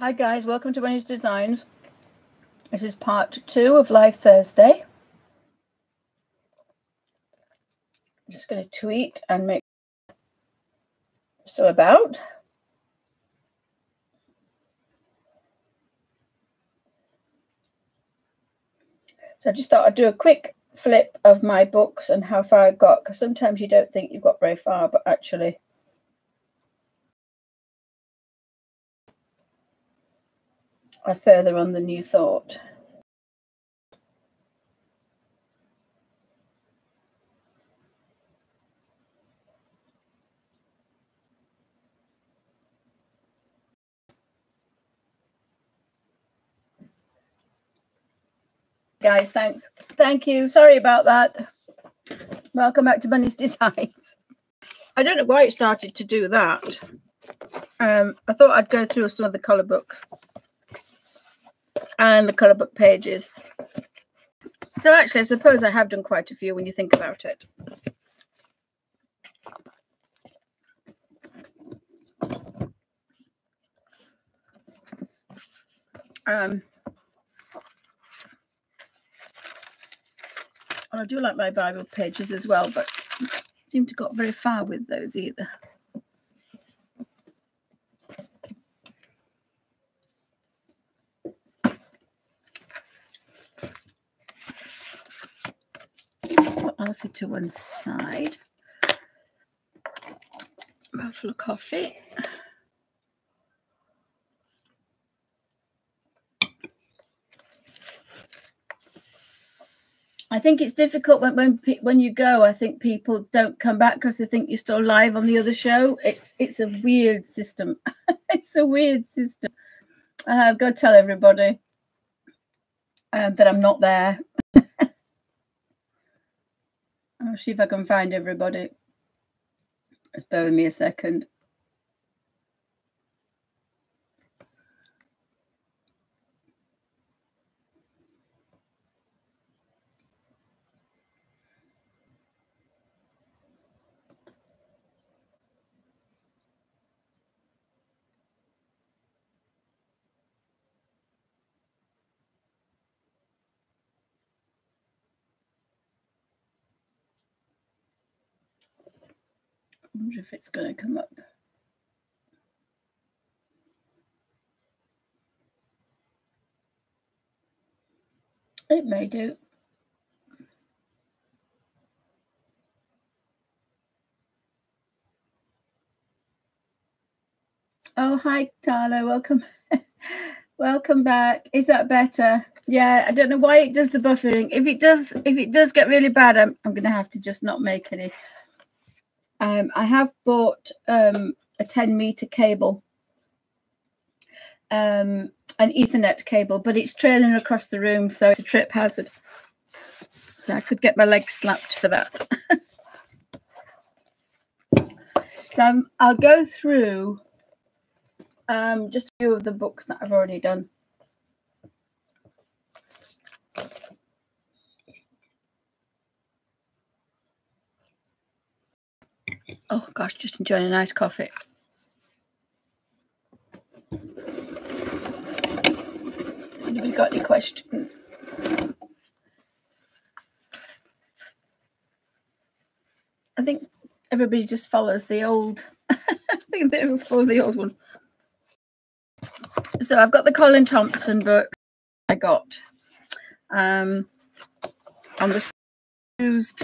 Hi guys, welcome to Bunny's Designs. This is part 2 of Live Thursday. I'm just going to tweet and make still about. So I just thought I'd do a quick flip of my books and how far I got, because sometimes you don't think you've got very far, but actually I'm further on than you thought. Guys, thanks. Thank you. Sorry about that. Welcome back to Bunny's Designs. I don't know why it started to do that. I thought I'd go through some of the colour books and the colour book pages. So actually, I suppose I have done quite a few when you think about it. I do like my Bible pages as well, but I seem to have got very far with those either. Put Alfie to one side. Mouthful of coffee. I think it's difficult when you go. I think people don't come back because they think you're still live on the other show. It's a weird system. It's a weird system. Go tell everybody that I'm not there. I'll see if I can find everybody. Just bear with me a second. I wonder if it's going to come up. It may do. Oh, hi, Tala. Welcome. Welcome back. Is that better? Yeah, I don't know why it does the buffering. If it does get really bad, I'm going to have to just not make any. I have bought a 10-meter cable, an Ethernet cable, but it's trailing across the room, so it's a trip hazard. So I could get my legs slapped for that. So I'll go through just a few of the books that I've already done. Oh gosh, just enjoying a nice coffee. Has anybody got any questions? I think everybody just follows the old. I think they will follow the old one. So I've got the Colin Thompson book. I got on the used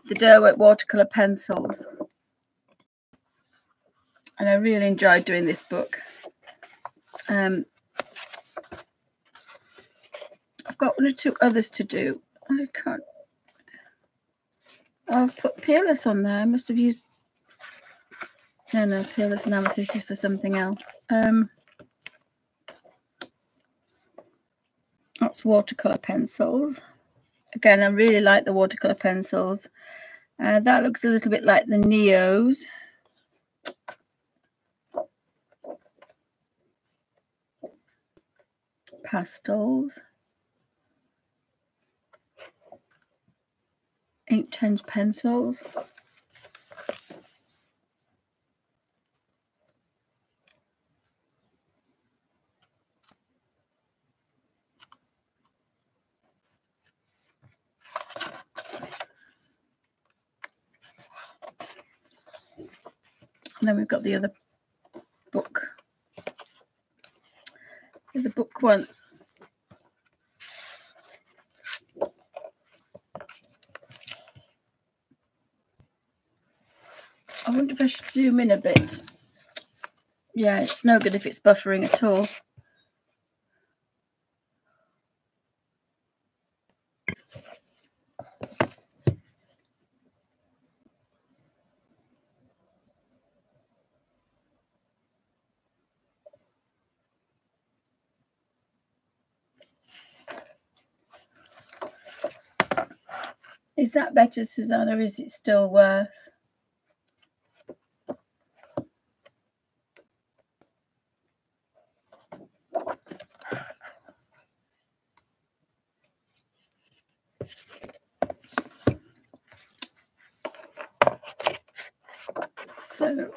the Derwent watercolor pencils, and I really enjoyed doing this book. I've got one or two others to do. I can't. I've put Peerless on there. I must have used. No, Peerless and Amethyst is for something else. That's watercolor pencils. Again, I really like the watercolor pencils. That looks a little bit like the Neos. Pastels. Inktense pencils. And then we've got the other book. The book one. I wonder if I should zoom in a bit. Yeah, it's no good if it's buffering at all. Is that better, Susanna, or is it still worse? So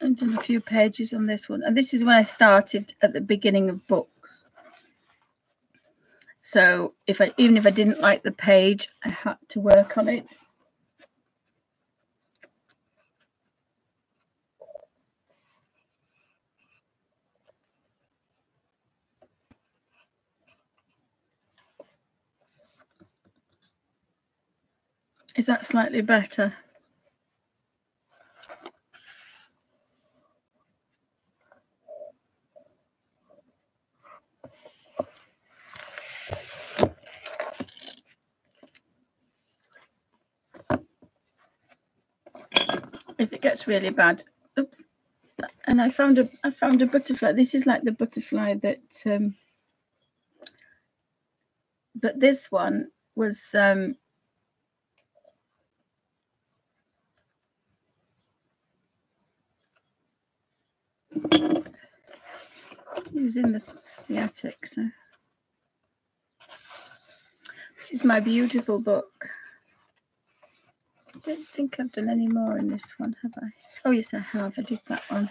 I've done a few pages on this one, and this is when I started at the beginning of books. So even if I didn't like the page, I had to work on it. Is that slightly better? If it gets really bad, oops. And I found a butterfly. This is like the butterfly that but this one was it was in the attic. So this is my beautiful book. I don't think I've done any more in this one, have I? Oh yes, I have. I did that one.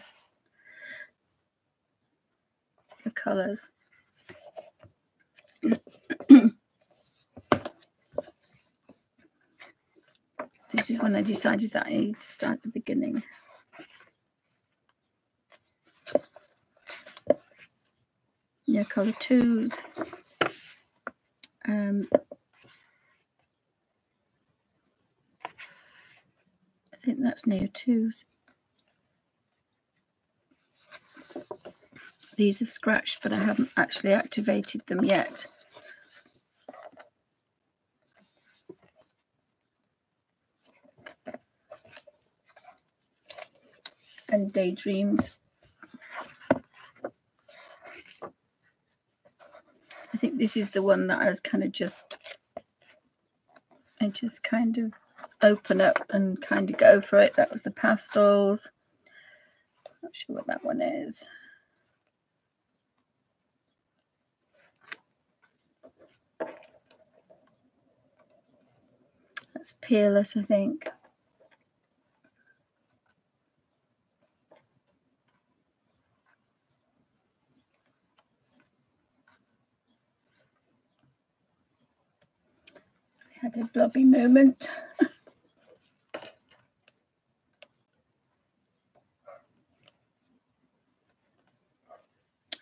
The colours. This is when I decided that I need to start at the beginning. Yeah, colour twos. I think that's near twos. These have scratched, but I haven't actually activated them yet. And daydreams. I think this is the one that I was kind of I just kind of open up and kind of go for it. That was the pastels. Not sure what that one is. That's Peerless, I think. I had a blobby moment.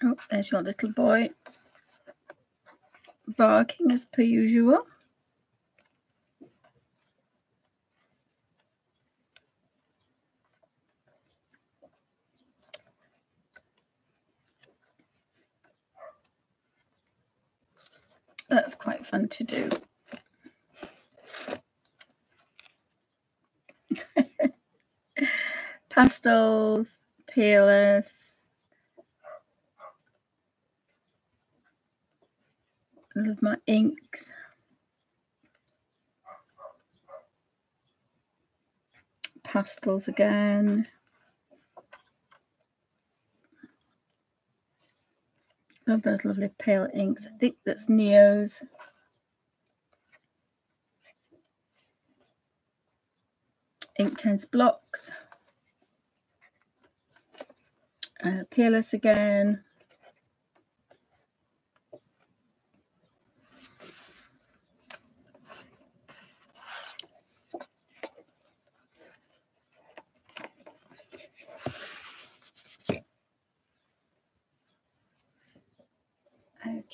Oh, there's your little boy barking as per usual. That's quite fun to do. Pastels, Peerless. I love my inks. Pastels again. Love those lovely pale inks. I think that's Neo's. Inktense blocks. Peerless again.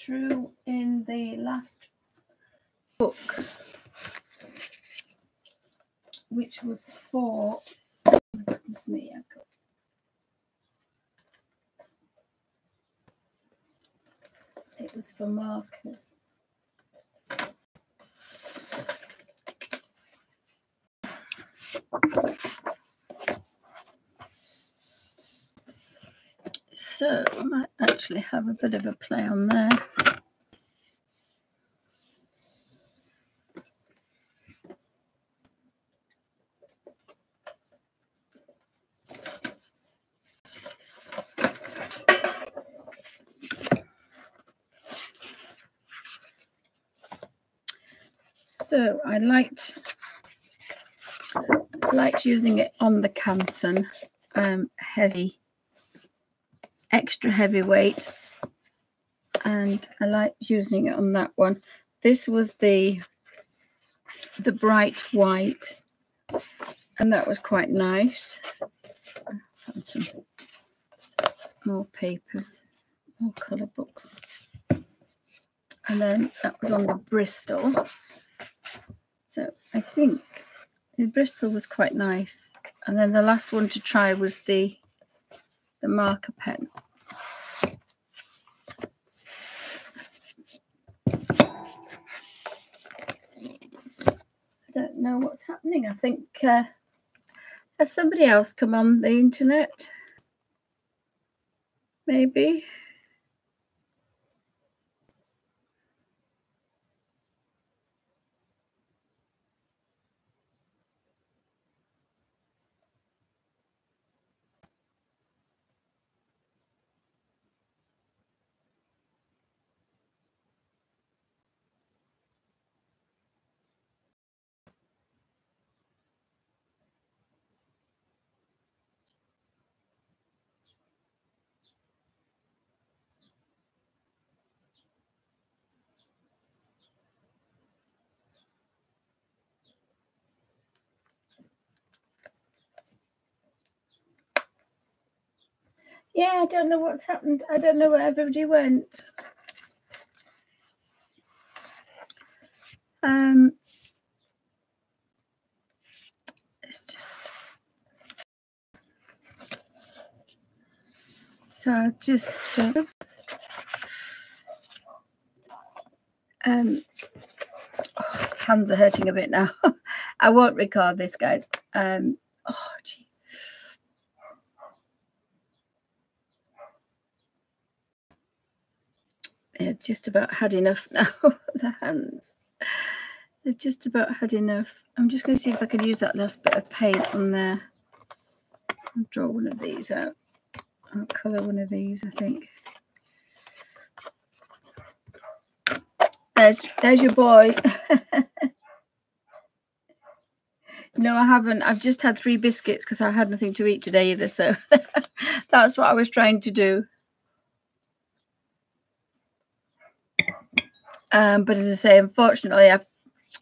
drew in the last book, which was for, oh, goodness me, it was for markers. So I might actually have a bit of a play on there. So I liked using it on the Canson, heavy, extra heavyweight, and I liked using it on that one. This was the bright white, and that was quite nice. I found some more papers, more colour books, and then that was on the Bristol. So I think the Bristol was quite nice, and then the last one to try was the marker pen. I don't know what's happening. I think has somebody else come on the internet? Maybe. Yeah, I don't know what's happened. I don't know where everybody went. It's just so just hands are hurting a bit now. I won't record this, guys. Oh gee. They've just about had enough now. The hands, they've just about had enough. I'm just going to see if I can use that last bit of paint on there. I'll draw one of these out. I'll colour one of these, I think. There's your boy. No, I haven't. I've just had 3 biscuits because I had nothing to eat today either. So that's what I was trying to do. But as I say, unfortunately,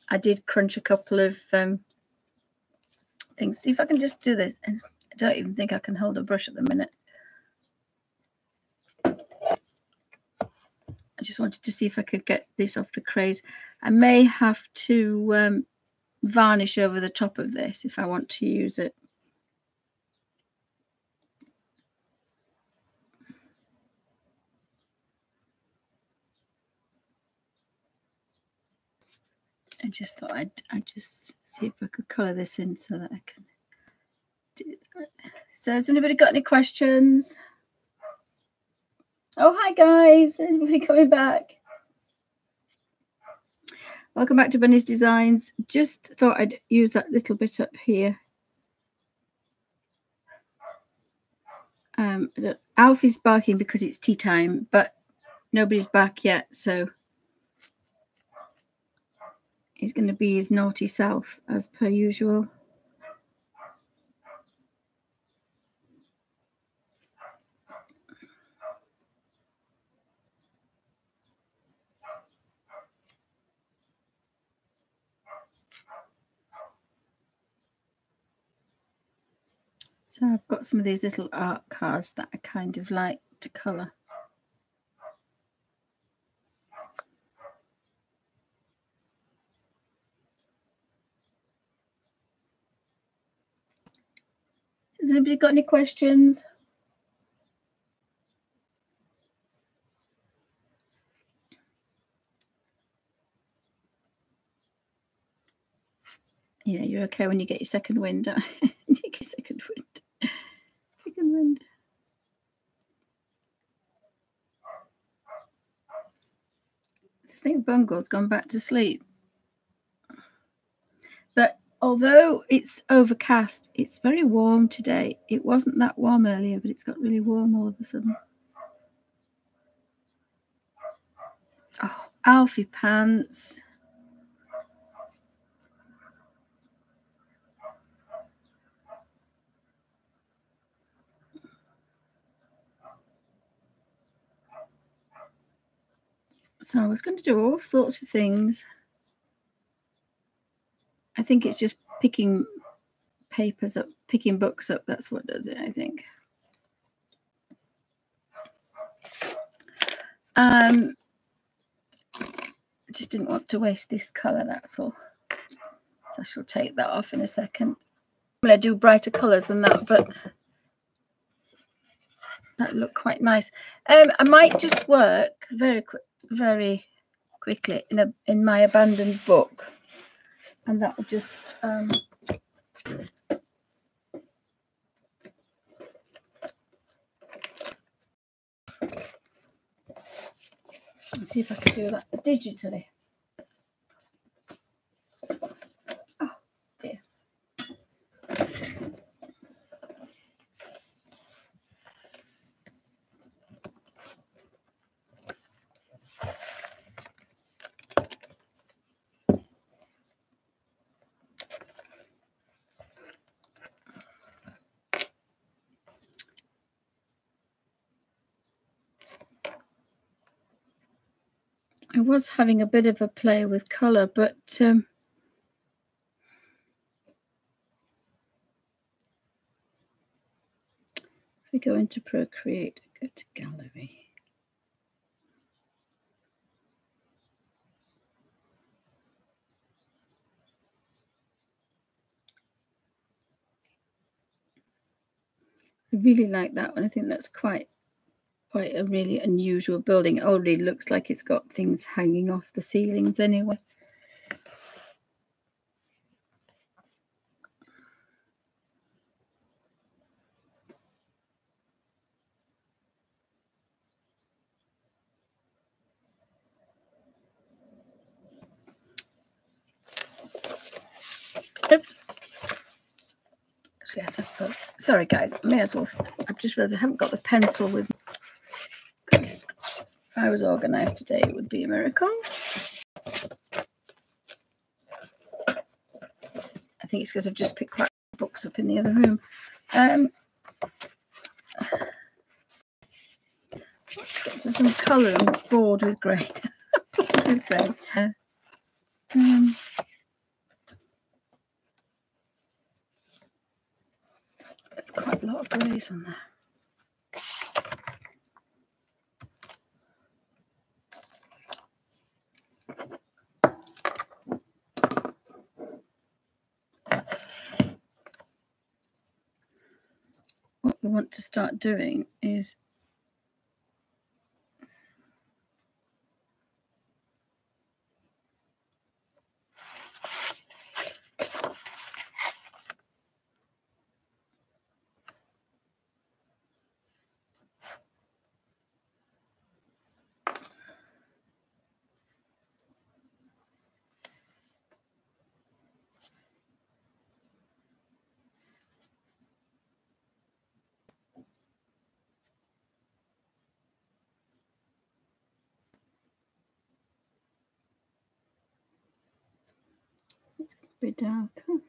I did crunch a couple of things. See if I can just do this. And I don't even think I can hold a brush at the minute. I just wanted to see if I could get this off the craze. I may have to varnish over the top of this if I want to use it. I just thought I'd just see if I could colour this in so that I can do that. So has anybody got any questions? Oh, hi guys. Anybody coming back? Welcome back to Bunny's Designs. Just thought I'd use that little bit up here. Alfie's barking because it's tea time, but nobody's back yet, so he's going to be his naughty self as per usual. So I've got some of these little art cards that I kind of like to colour. Has anybody got any questions? Yeah, you're okay when you get your second wind. You get your second wind. Second wind. I think Bungle's gone back to sleep. But although it's overcast, it's very warm today. It wasn't that warm earlier, but it's got really warm all of a sudden. Oh, Alfie pants. So I was going to do all sorts of things. I think it's just picking papers up, picking books up. That's what does it, I think. I just didn't want to waste this colour, that's all. So I shall take that off in a second. I do brighter colours than that, but that look quite nice. I might just work very quickly in my abandoned book, and that will just let's see if I can do that digitally. Oh dear. I was having a bit of a play with colour, but if we go into Procreate, go to Gallery. I really like that one. I think that's quite a really unusual building. It already looks like it's got things hanging off the ceilings anyway. Oops. Yes, sorry guys, I may as well. I've just realized I haven't got the pencil with me. Goodness, if I was organized today, it would be a miracle. I think it's because I've just picked quite books up in the other room. Let's get to some colour. I'm bored with grey. With grey. There's quite a lot of greys on there. What we want to start doing is a bit darker.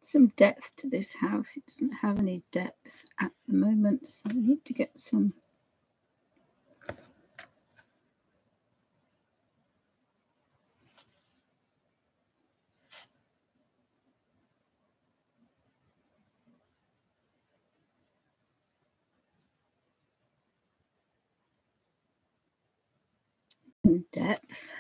some depth to this house. It doesn't have any depth at the moment, so I need to get some. Depth.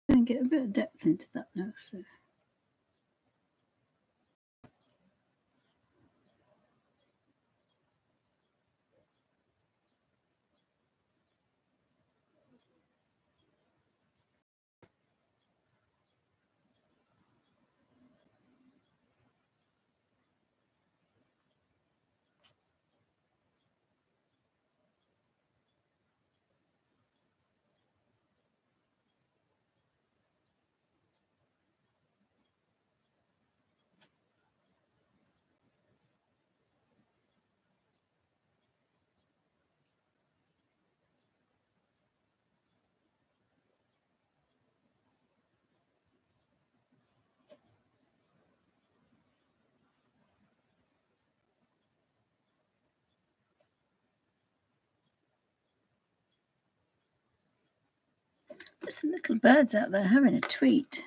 And get a bit of depth into that now. So. There's some little birds out there having a tweet.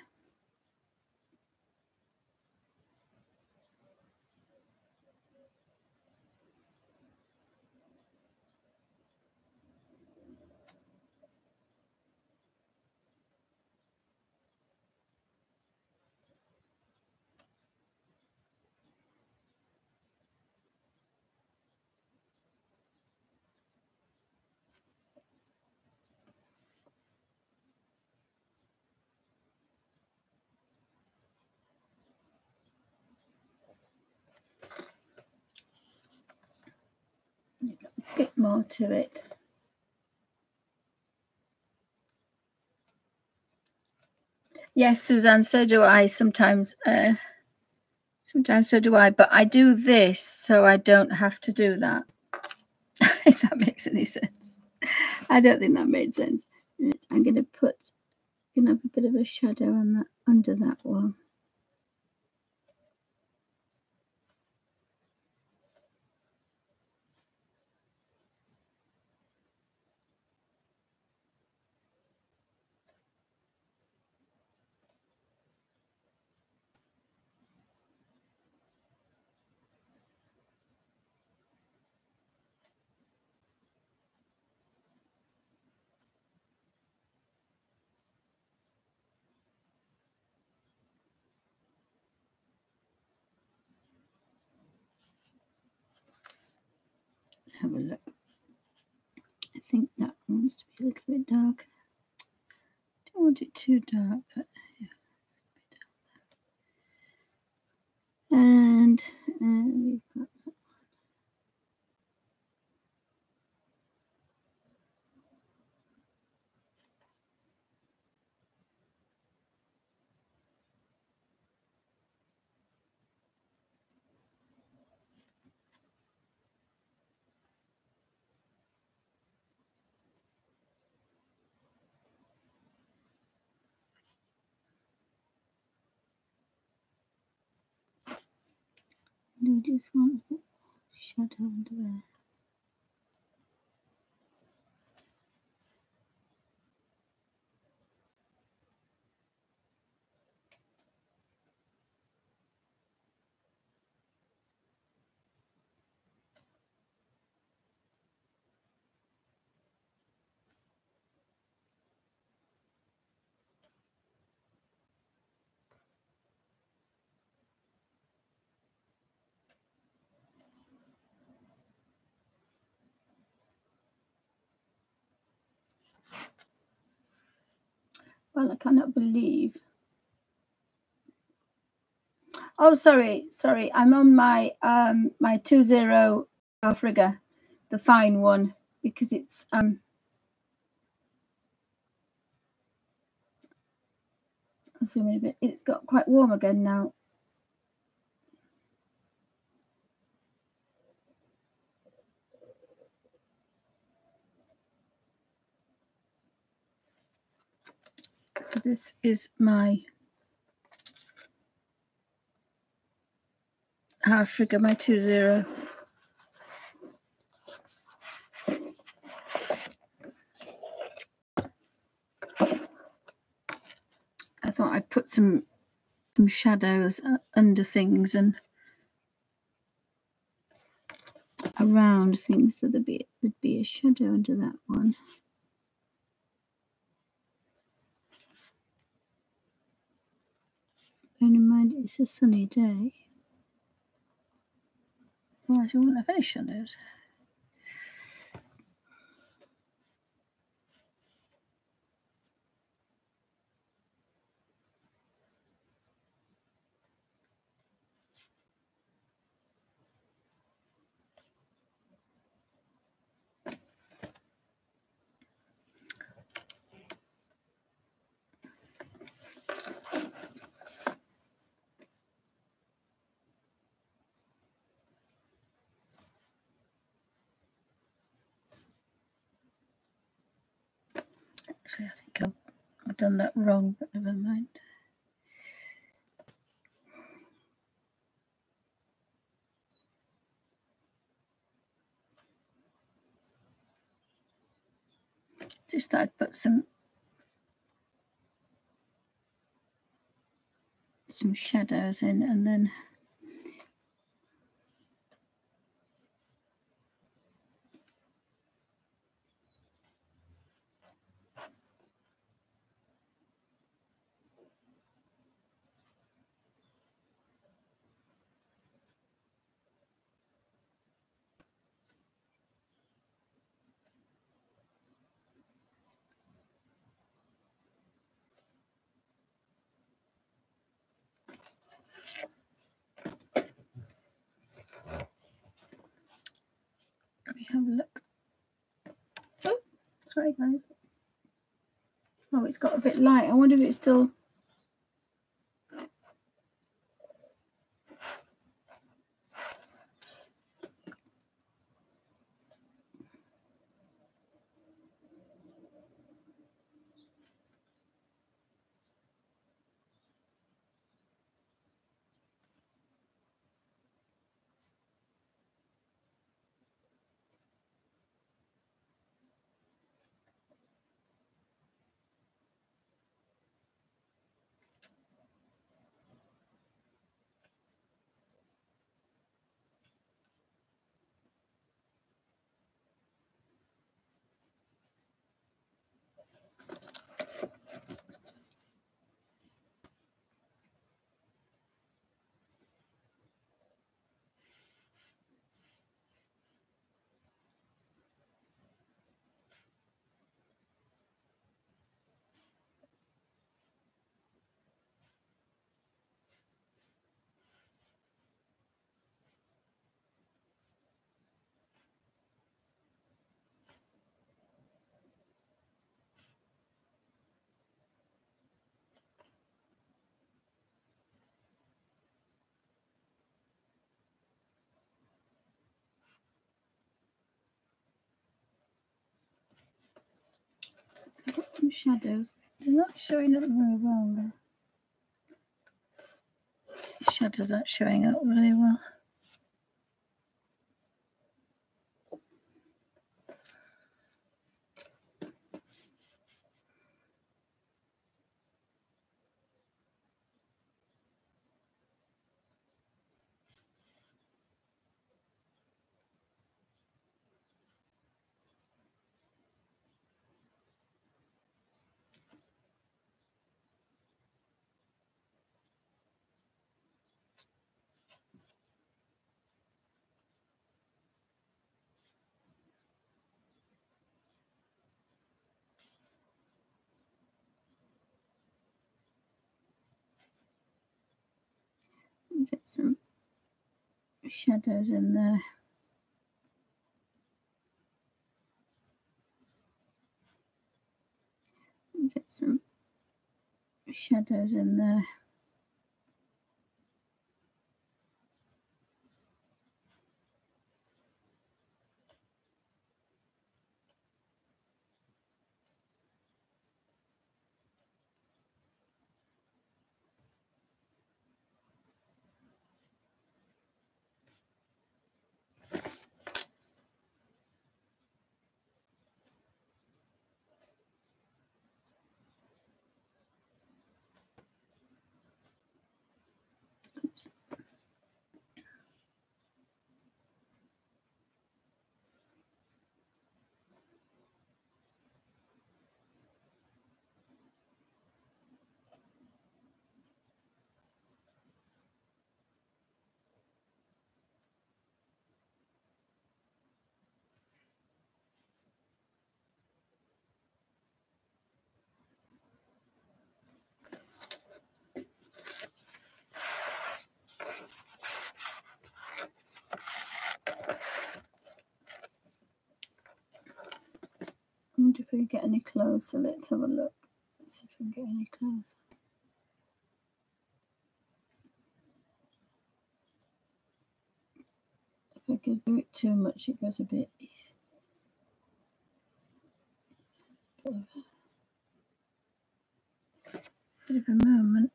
A bit more to it. Yes, Suzanne, so do I sometimes. Sometimes so do I, but I do this so I don't have to do that. If that makes any sense. I don't think that made sense. I'm going to have a bit of a shadow on that, under that one. Let's have a look. I think that wants to be a little bit darker. Don't want it too dark, but yeah. And we've got that. We just want a shadow under there. Well, I cannot believe. Oh, sorry. I'm on my my 2-0 half rigger, the fine one, because it's I'll zoom in a bit. It's got quite warm again now. So this is my half rigger, my 2-0. I thought I'd put some shadows under things and around things, so there'd be a shadow under that one. Bearing in mind it's a sunny day. Well, I wouldn't have any shadows. Actually, I think I've done that wrong, but never mind. Just thought I'd put some shadows in, and then let me have a look. Oh, sorry guys. Oh, it's got a bit light. I wonder if it's still. I've got some shadows. They're not showing up very well though. The shadows aren't showing up really well. Get some shadows in there. Get some shadows in there. Oops. I wonder if we can get any closer. Let's have a look. Let's see if we can get any closer. If I can do it too much, it goes a bit easy. Bit of a moment.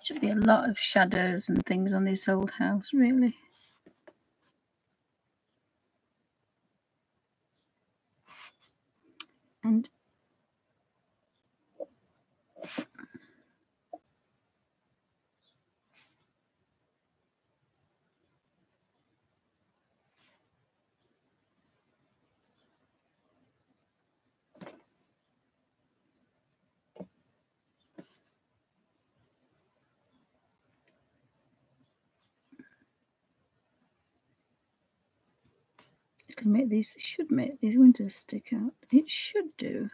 Should be a lot of shadows and things on this old house, really. And it'll make these, should make these windows stick out. It should do.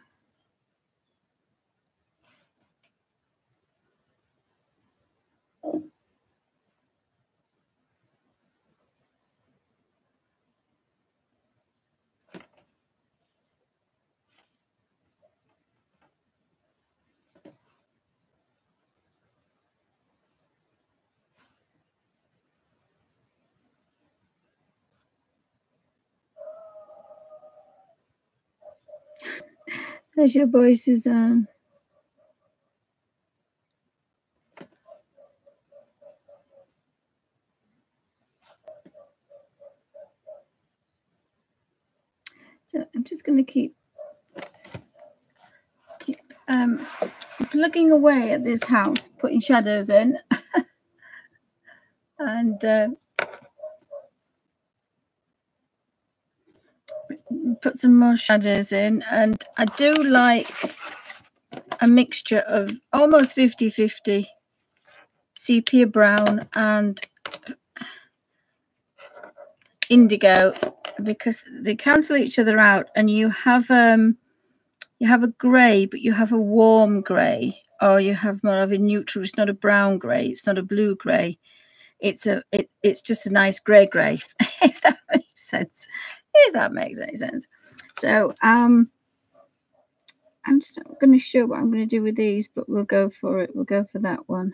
There's your boy, Suzanne. So I'm just going to keep plugging away at this house, putting shadows in, and put some more shadows in. And I do like a mixture of almost 50-50 sepia brown and indigo because they cancel each other out, and you have a grey, but you have a warm grey, or you have more of a neutral. It's not a brown grey. It's not a blue grey. It's just a nice grey. If that makes sense. If that makes any sense. So I'm just not going to show what I'm going to do with these, but we'll go for it. We'll go for that one.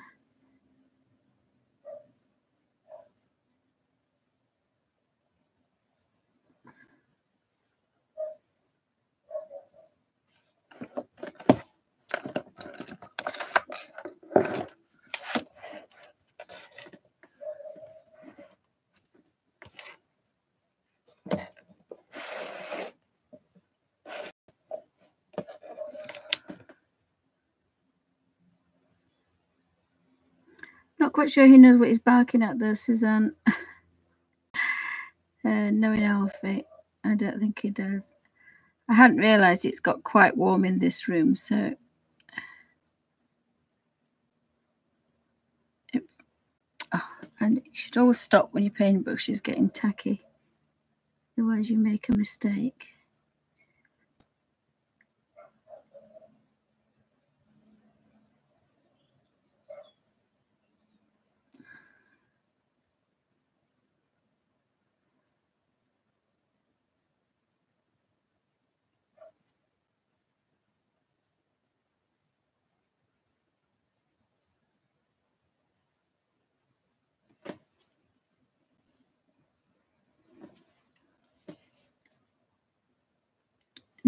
Not quite sure he knows what he's barking at though, Suzanne. Knowing Alfie, I don't think he does. I hadn't realised it's got quite warm in this room, so oops. Oh, and you should always stop when your paintbrush is getting tacky, otherwise you make a mistake.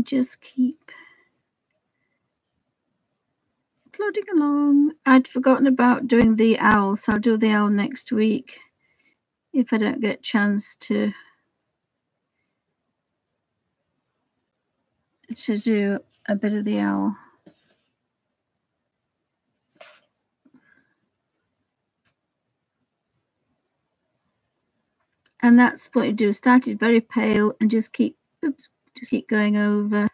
Just keep plodding along. I'd forgotten about doing the owl, so I'll do the owl next week if I don't get a chance to do a bit of the owl. And that's what you do. Start it very pale and just keep going over.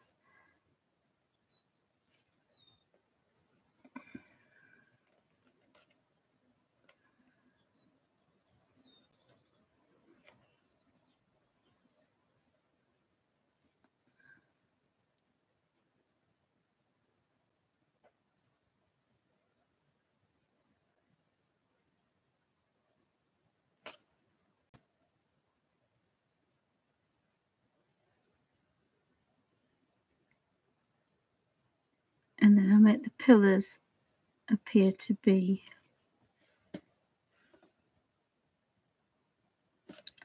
And then I'll make the pillars appear to be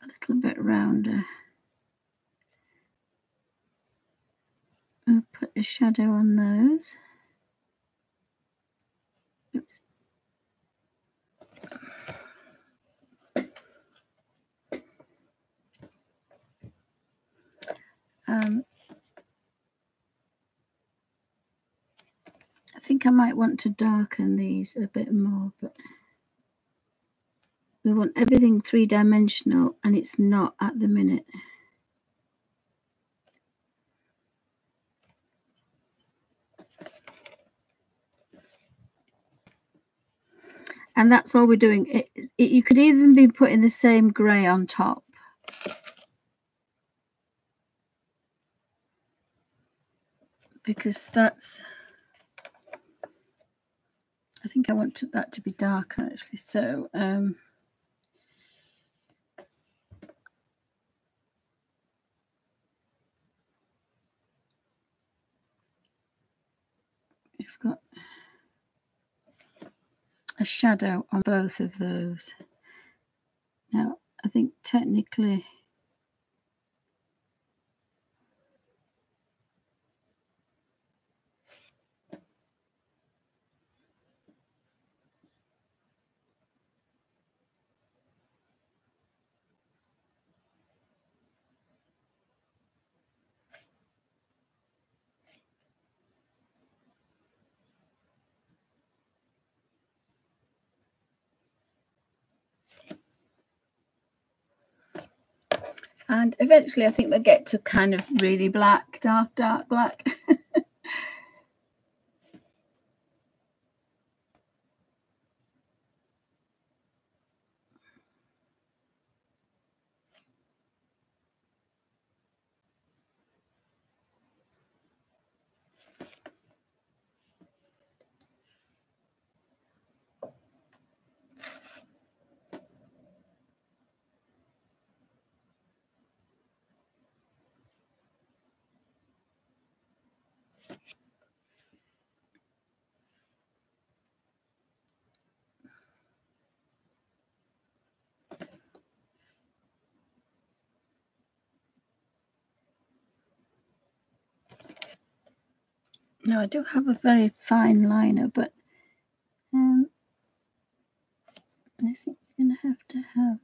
a little bit rounder. I'll put a shadow on those. Oops. I think I might want to darken these a bit more, but we want everything three-dimensional, and it's not at the minute. And that's all we're doing. You could even be putting the same grey on top. Because that's, I think I want that to be darker actually. So we've got a shadow on both of those. Now I think technically and eventually I think they'll get to kind of really black, dark black. know I do have a very fine liner, but I think we're going to have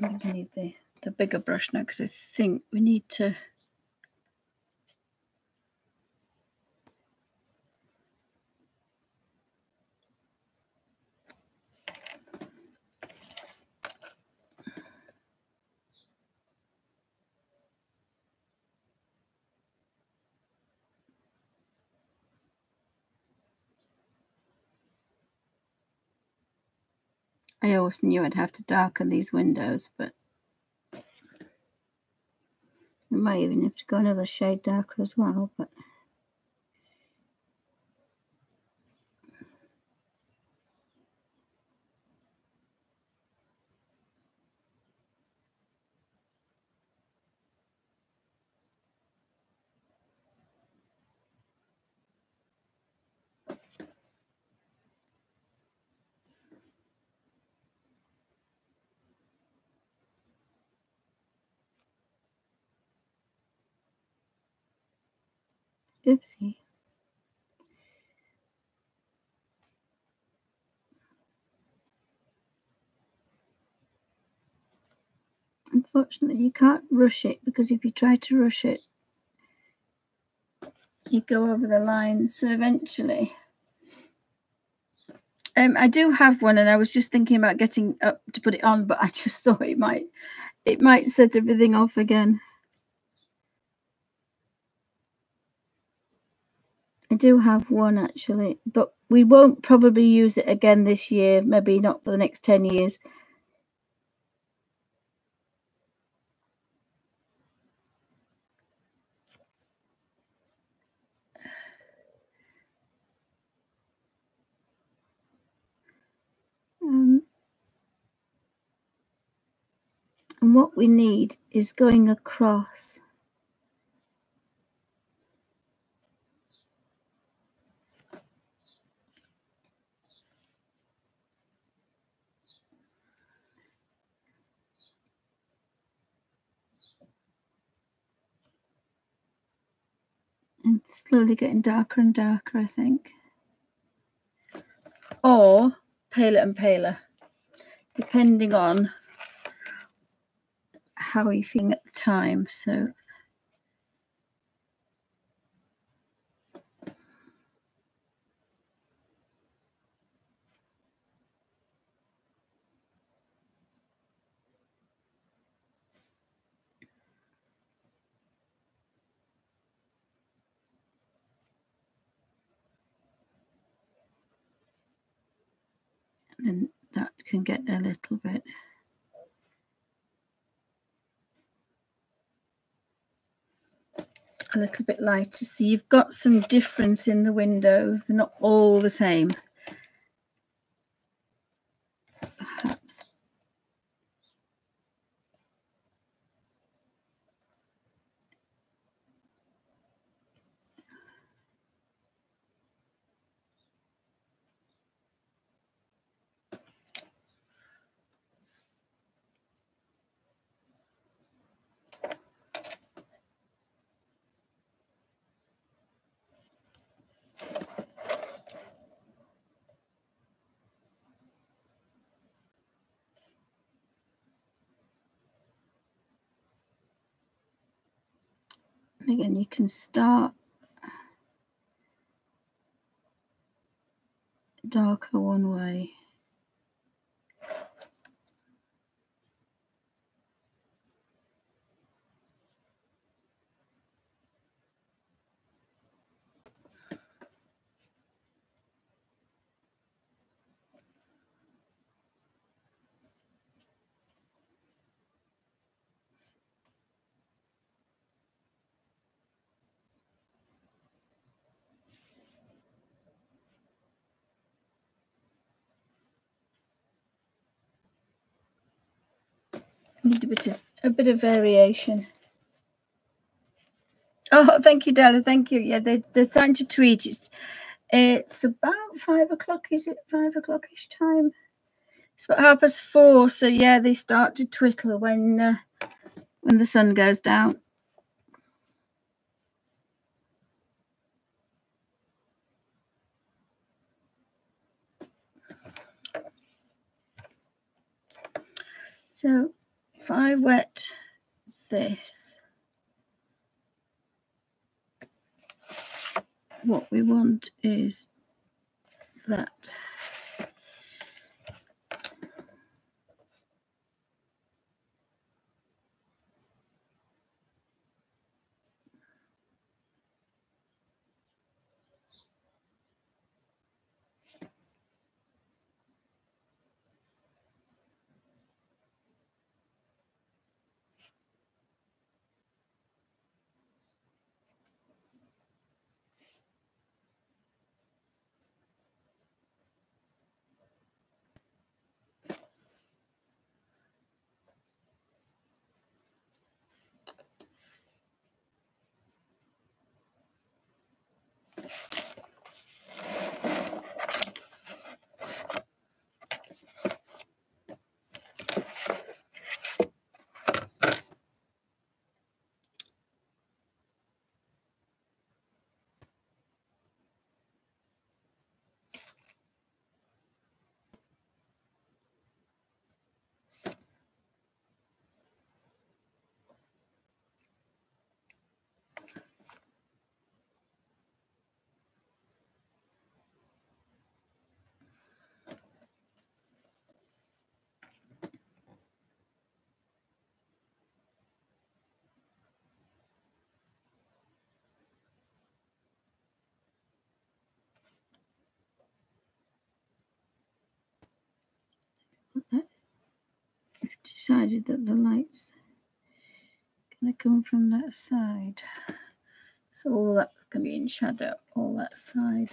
I think I need the bigger brush now, because I think we need to. I always knew I'd have to darken these windows, but I might even have to go another shade darker as well. But oopsie. Unfortunately, you can't rush it, because if you try to rush it, you go over the line. So eventually, I do have one, and I was just thinking about getting up to put it on, but I just thought it might set everything off again. I do have one actually, but we won't probably use it again this year. Maybe not for the next 10 years. And what we need is going across. And slowly getting darker and darker, I think. Or paler and paler, depending on how you're feeling at the time. So then that can get a little bit. A little bit lighter, so you've got some difference in the windows. They're not all the same. Perhaps. And again, you can start darker one way. Need a bit of variation. Oh, thank you, Della. Thank you. Yeah, they're starting to tweet. It's about 5 o'clock. Is it 5 o'clock-ish time? It's about 4:30. So yeah, they start to twiddle when the sun goes down. So if I wet this, what we want is that. We've decided that the light's going to come from that side. So all that's going to be in shadow, all that side.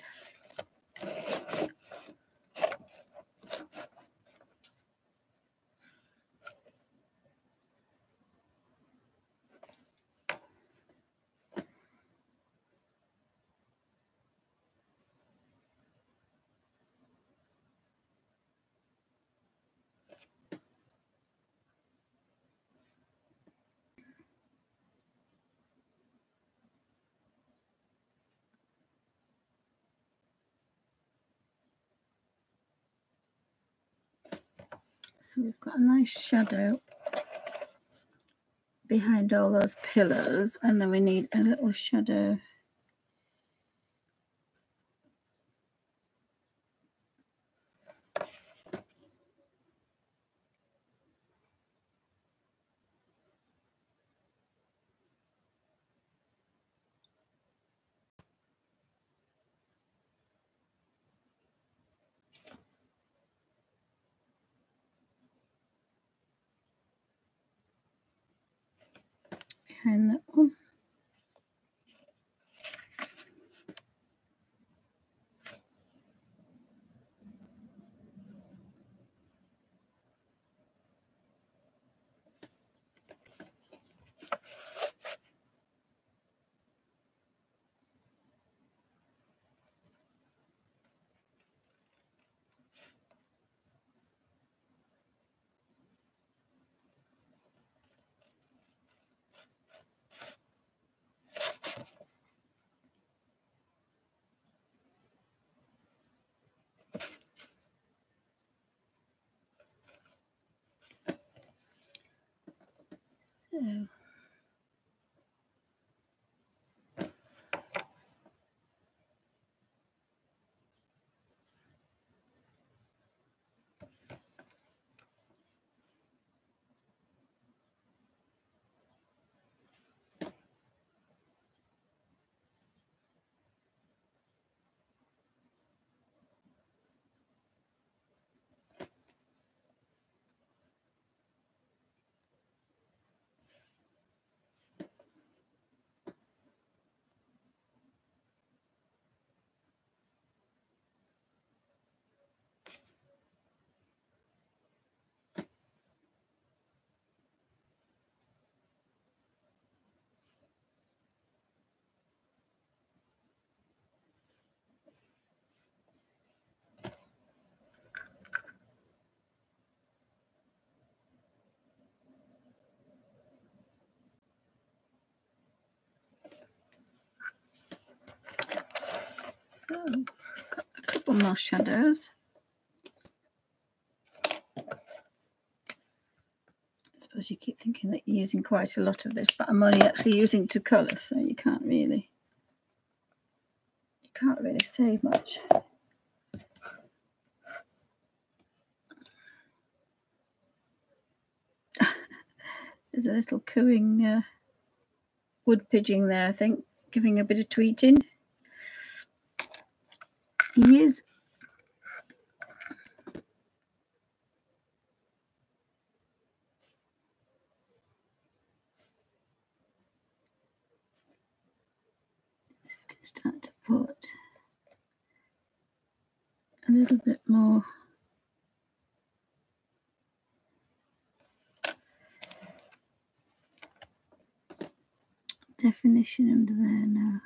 So we've got a nice shadow behind all those pillars, and then we need a little shadow behind that one. So got a couple more shadows. I suppose you keep thinking that you're using quite a lot of this, but I'm only actually using 2 colours, so you can't really say much. There's a little cooing wood pigeon there, I think, giving a bit of tweeting. He is. Start to put a little bit more definition under there now.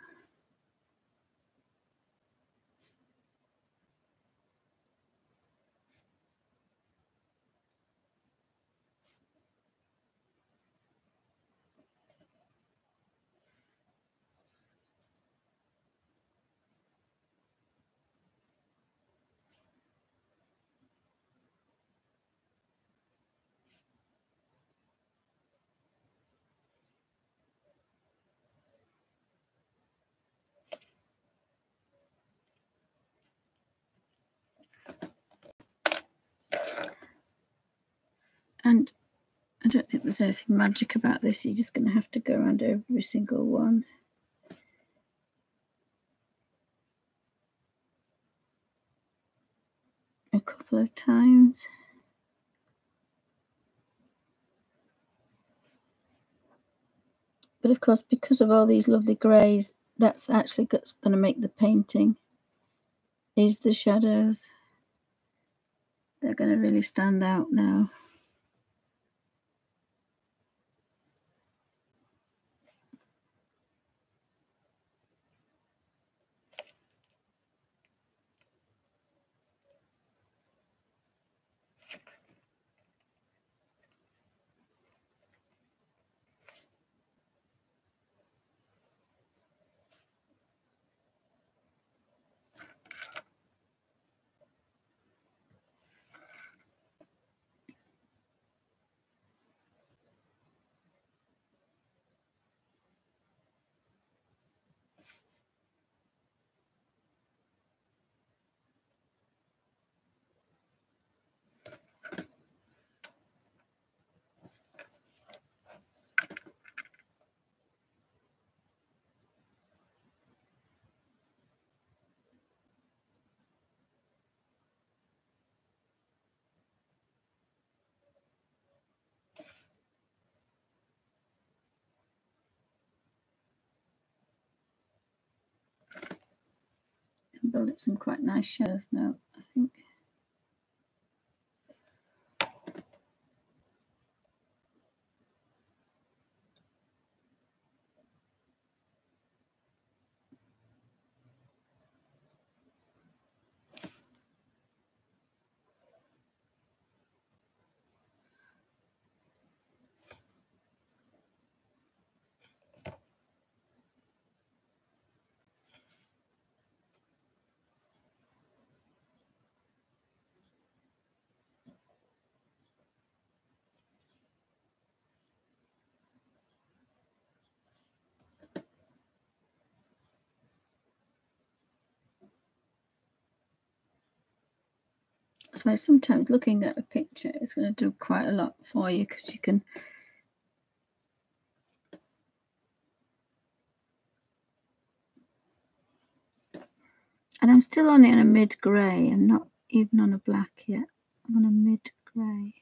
And I don't think there's anything magic about this. You're just going to have to go around every single one. A couple of times. But of course, because of all these lovely greys, that's actually going to make the painting, is the shadows. They're going to really stand out now. Build up some quite nice shadows now, I think. So sometimes looking at a picture is going to do quite a lot for you, because you can and I'm still only on a mid-grey. I'm not even on a black yet. I'm on a mid-grey.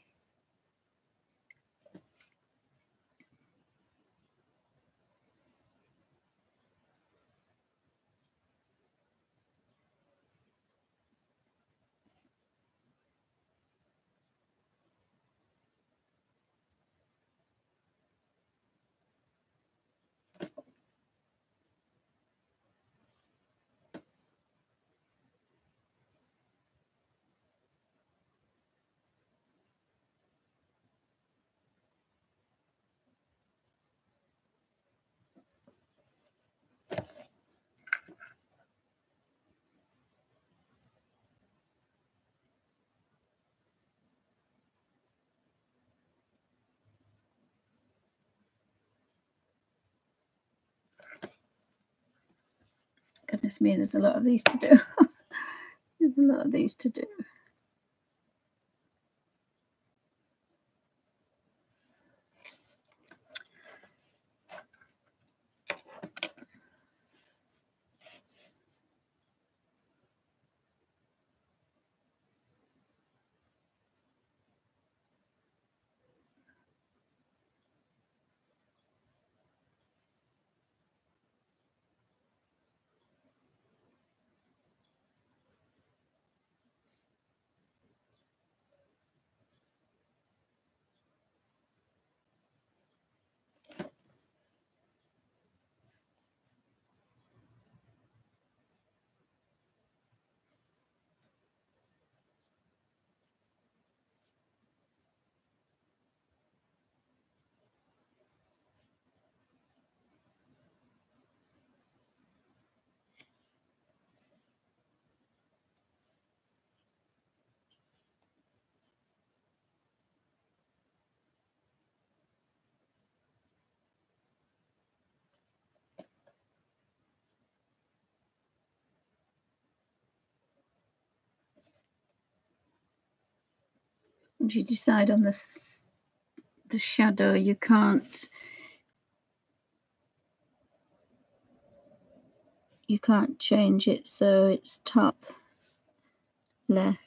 Goodness me, there's a lot of these to do. There's a lot of these to do. Once you decide on the shadow, you can't change it, so it's top left.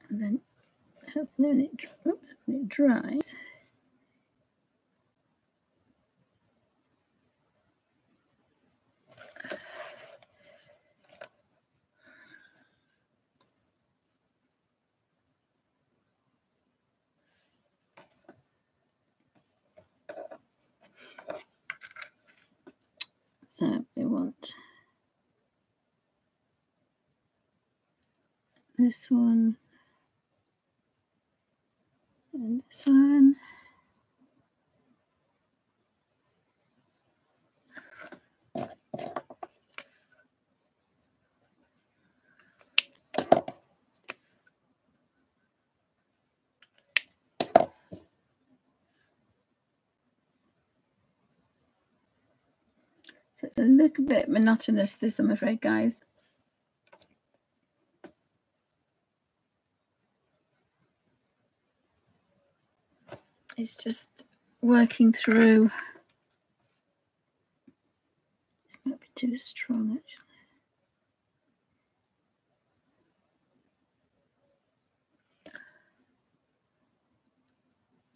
And then hopefully when it dries, so we want this one and this one. So it's a little bit monotonous, this, I'm afraid, guys. It's just working through. This might be too strong, actually.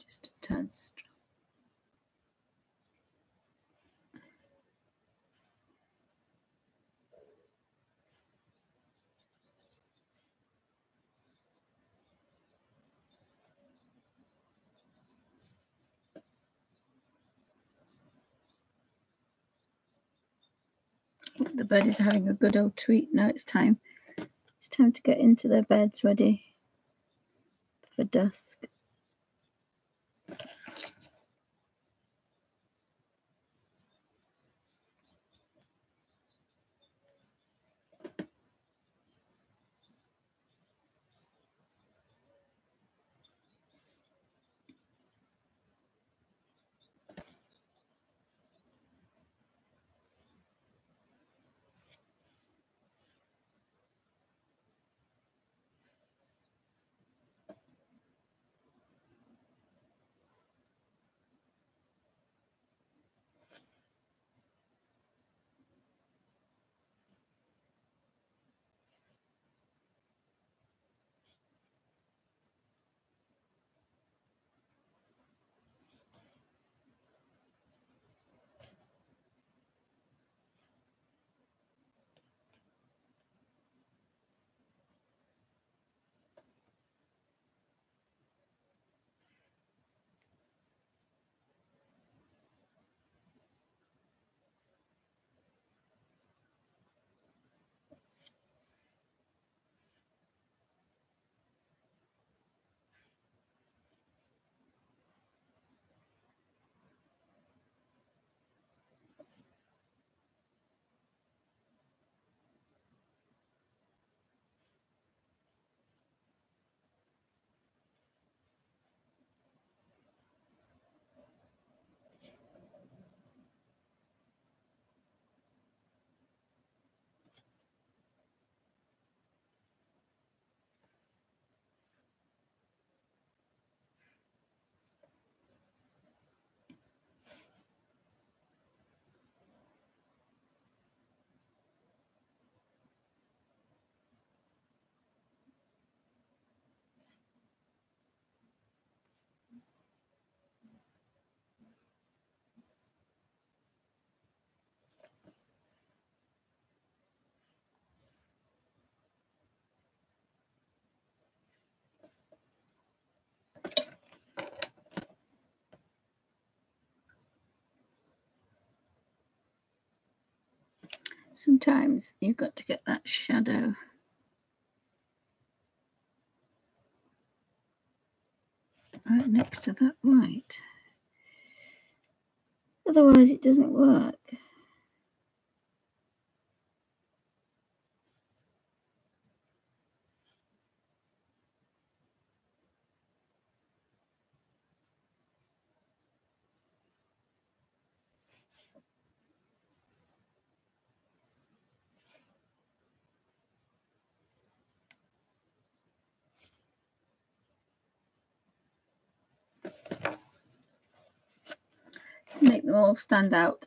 Just a tad strong. The bird is having a good old tweet. Now it's time. It's time to get into their beds, ready for dusk. Sometimes you've got to get that shadow. Right next to that white. Otherwise it doesn't work. To make them all stand out.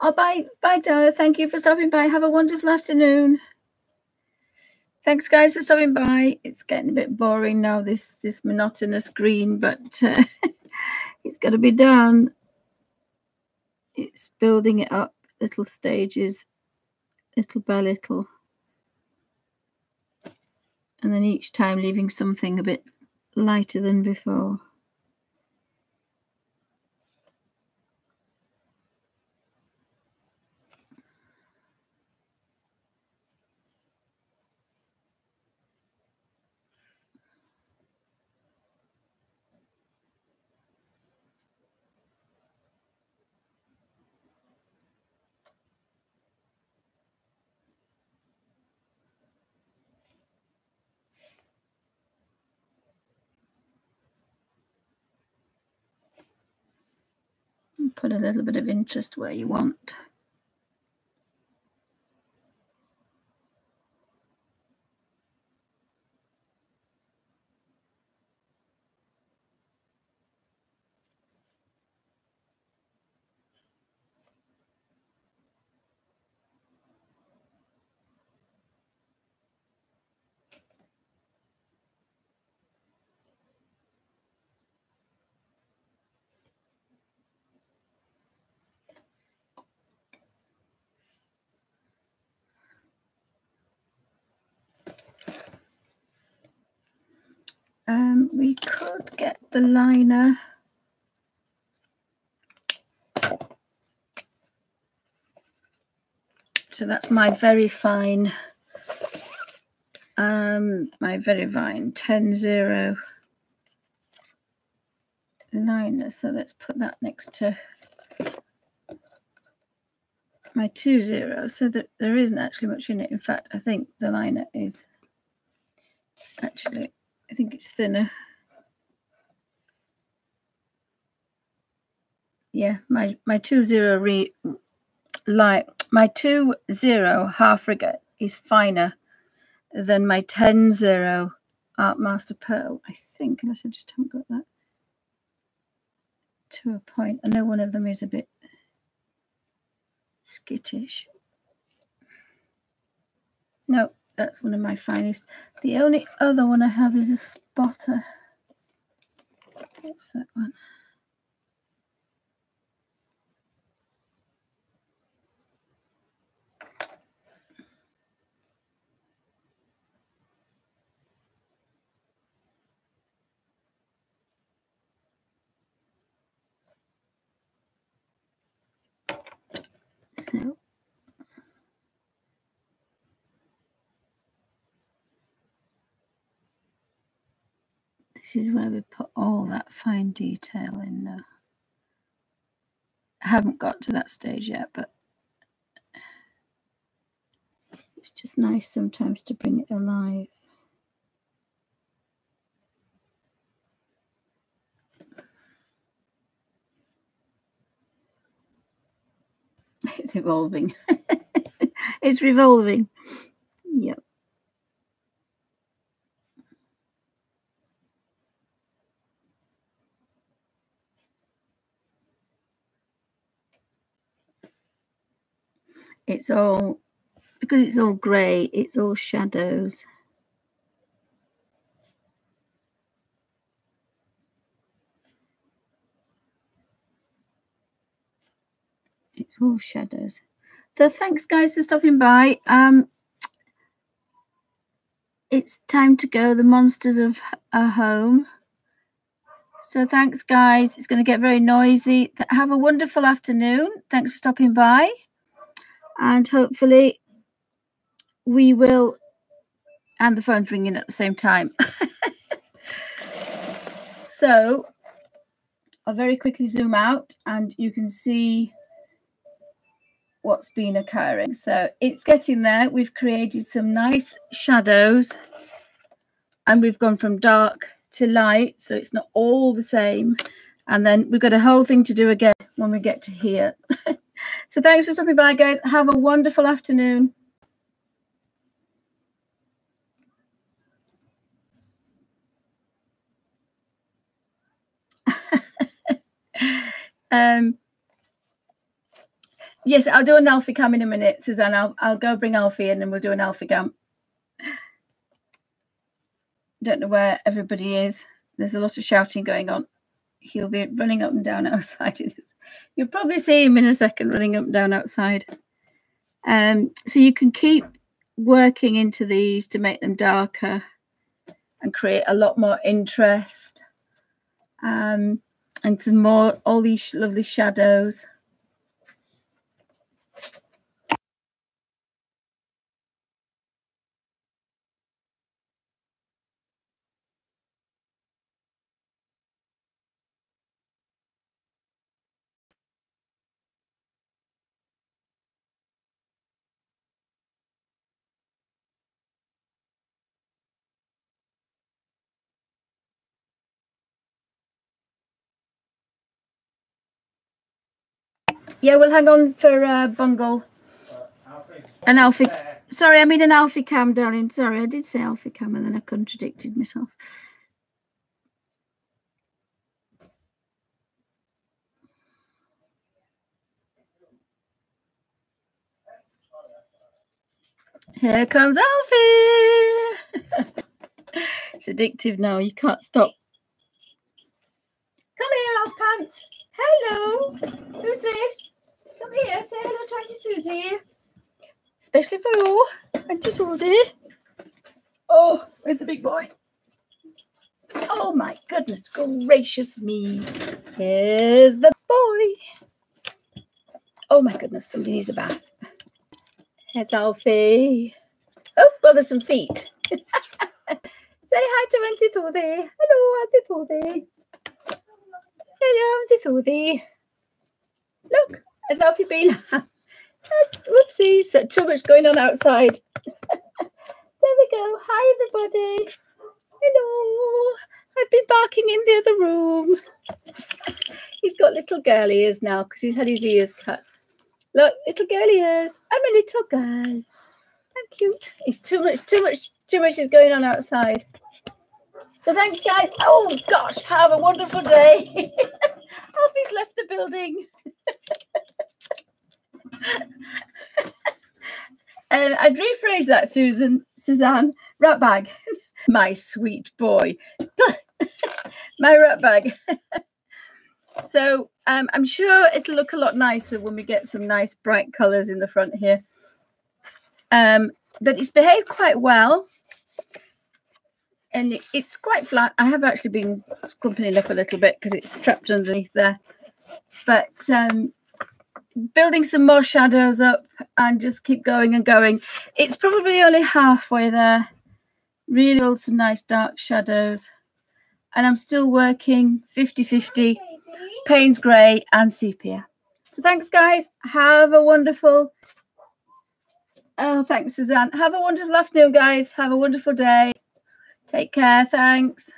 Oh, bye, Dara. Thank you for stopping by. Have a wonderful afternoon. Thanks, guys, for stopping by. It's getting a bit boring now, this monotonous green, but it's got to be done. It's building it up, little stages, little by little. And then each time leaving something a bit lighter than before. Put a little bit of interest where you want. We could get the liner. So that's my very fine, 10-0 liner. So let's put that next to my 2-0, so that there isn't actually much in it. In fact, I think the liner is actually, I think it's thinner. Yeah, my 2-0 my 2-0 half rigger is finer than my 10-0 Art Master Pearl, I think, unless I just haven't got that to a point. I know one of them is a bit skittish. No, that's one of my finest. The only other one I have is a spotter. What's that one? So this is where we put all that fine detail in now. I haven't got to that stage yet, but it's just nice sometimes to bring it alive. It's evolving. It's revolving. Yep. It's all, because it's all grey, it's all shadows. It's all shadows. So thanks, guys, for stopping by. It's time to go. The monsters are home. So thanks, guys. It's going to get very noisy. Have a wonderful afternoon. Thanks for stopping by. And hopefully we will... And the phone's ringing at the same time. So I'll very quickly zoom out and you can see what's been occurring. So it's getting there. We've created some nice shadows and we've gone from dark to light, so it's not all the same. And then we've got a whole thing to do again when we get to here. So thanks for stopping by, guys. Have a wonderful afternoon. Yes, I'll do an Alfie cam in a minute, Suzanne. I'll go bring Alfie in and we'll do an Alfie cam. Don't know where everybody is. There's a lot of shouting going on. He'll be running up and down outside. You'll probably see him in a second running up and down outside. So you can keep working into these to make them darker and create a lot more interest. And some more, all these lovely shadows. Yeah, we'll hang on for Bungle. An Alfie. Sorry, I mean an Alfie cam, darling. Sorry, I did say Alfie cam and then I contradicted myself. Here comes Alfie. It's addictive now. You can't stop. Come here, Alf Pants. Hello. Who's this? Come here. Say hello to Auntie Susie. Especially for you, Auntie Susie. Oh, where's the big boy? Oh, my goodness gracious me. Here's the boy. Oh, my goodness. Somebody needs a bath. Here's Alfie. Oh, well, there's some feet. Say hi to Auntie Thordy. Hello, Auntie Thordy. Hello, Auntie Thordy. Look, has Alfie been? Whoopsies, so too much going on outside. There we go. Hi, everybody. Hello. I've been barking in the other room. He's got little girl ears now because he's had his ears cut. Look, little girl ears. I'm a little girl. I'm cute. It's too much is going on outside. So thanks, guys. Oh gosh, have a wonderful day. Alfie's left the building. I'd rephrase that, Suzanne. Rat bag. My sweet boy. My rat bag. So I'm sure it'll look a lot nicer when we get some nice bright colours in the front here. But it's behaved quite well. And it's quite flat. I have actually been scrumping it up a little bit because it's trapped underneath there. But building some more shadows up and just keep going and going. It's probably only halfway there. Really build some nice dark shadows. And I'm still working 50-50 Payne's Grey and Sepia. So thanks, guys. Have a wonderful... Oh, thanks, Suzanne. Have a wonderful afternoon, guys. Have a wonderful day. Take care. Thanks.